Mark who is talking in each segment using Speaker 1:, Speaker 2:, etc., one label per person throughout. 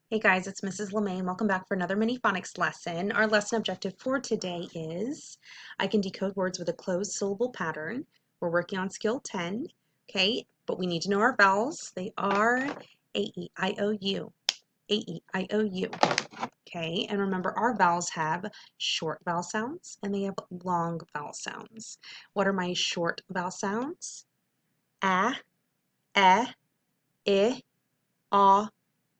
Speaker 1: Hey guys, it's Mrs. LeMay and welcome back for another mini phonics lesson. Our lesson objective for today is I can decode words with a closed syllable pattern. We're working on skill 10, okay, but we need to know our vowels. They are A-E-I-O-U, A-E-I-O-U, okay, and remember our vowels have short vowel sounds and they have long vowel sounds. What are my short vowel sounds? A, E, I,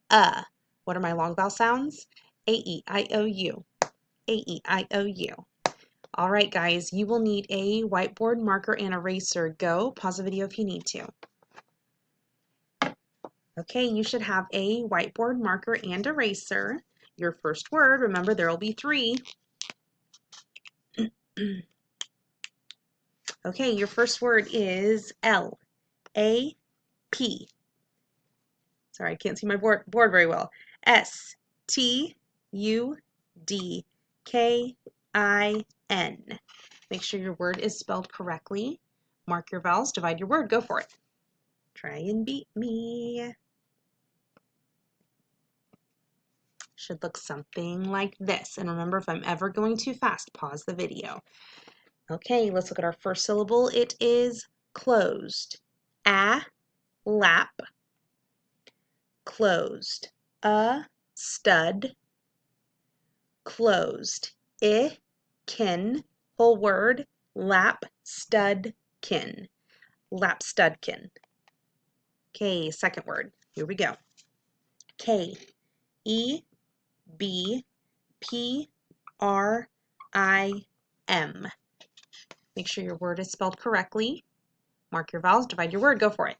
Speaker 1: A. What are my long vowel sounds? A-E-I-O-U. A-E-I-O-U. All right, guys, you will need a whiteboard marker and eraser. Go. Pause the video if you need to. Okay, you should have a whiteboard marker and eraser. Your first word, remember there will be three. Okay, your first word is L-A-P. Sorry, I can't see my board very well. S-T-U-D-K-I-N. Make sure your word is spelled correctly. Mark your vowels, divide your word, go for it. Try and beat me. Should look something like this. And remember, if I'm ever going too fast, pause the video. Okay, let's look at our first syllable. It is closed. A-lap. Closed. A-stud. Closed. I-kin. Whole word. Lap-stud-kin. Lap-studkin. Okay, second word. Here we go. K-E-B-P-R-I-M. Make sure your word is spelled correctly. Mark your vowels, divide your word, go for it.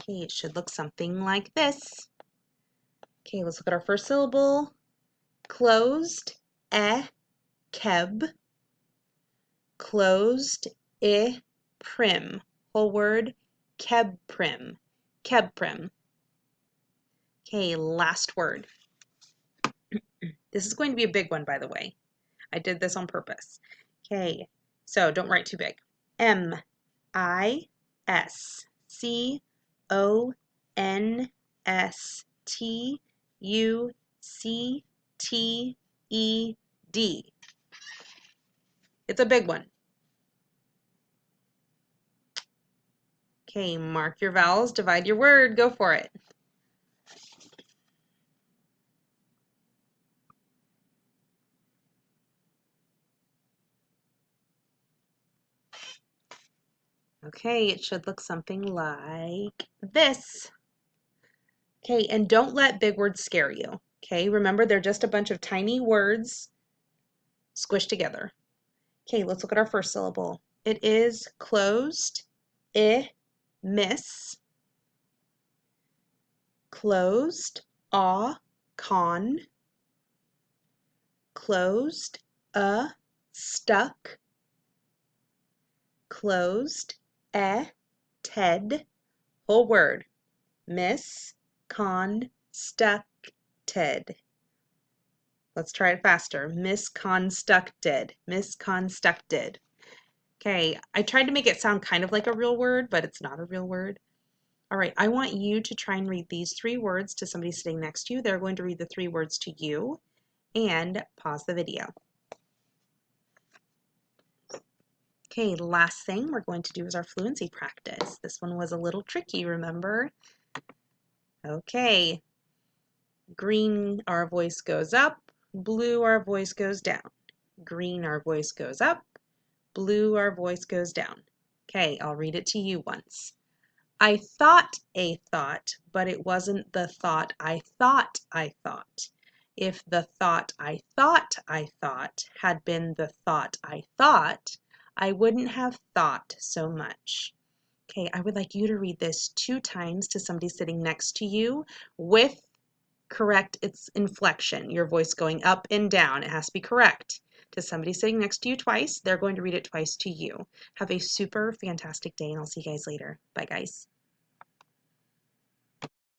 Speaker 1: Okay, it should look something like this. Okay, let's look at our first syllable. Closed. E-keb. Closed. I-prim. Whole word. Kebprim. Kebprim. Okay, last word. This is going to be a big one, by the way. I did this on purpose. Okay, so don't write too big. M-I-S-C-O-N-S-T-U-C-T-E-D. It's a big one. Okay, mark your vowels, divide your word, go for it. Okay, it should look something like this. Okay, and don't let big words scare you. Okay, remember they're just a bunch of tiny words squished together. Okay, let's look at our first syllable. It is closed. I-miss. Closed. A-con. Closed. A-stuck. Closed. E-ted. Whole word. Miss. Con. Stuck. Ted. Let's try it faster. Misconstructed. Misconstructed. Okay, I tried to make it sound kind of like a real word, but it's not a real word. All right, I want you to try and read these three words to somebody sitting next to you. They're going to read the three words to you, and pause the video. Okay, last thing we're going to do is our fluency practice. This one was a little tricky, remember? Okay, green, our voice goes up. Blue, our voice goes down. Green, our voice goes up. Blue, our voice goes down. Okay, I'll read it to you once. I thought a thought, but it wasn't the thought I thought I thought. If the thought I thought had been the thought I wouldn't have thought so much. Okay, I would like you to read this 2 times to somebody sitting next to you with correct its inflection, your voice going up and down. It has to be correct. To somebody sitting next to you twice, they're going to read it twice to you. Have a super fantastic day, and I'll see you guys later. Bye, guys.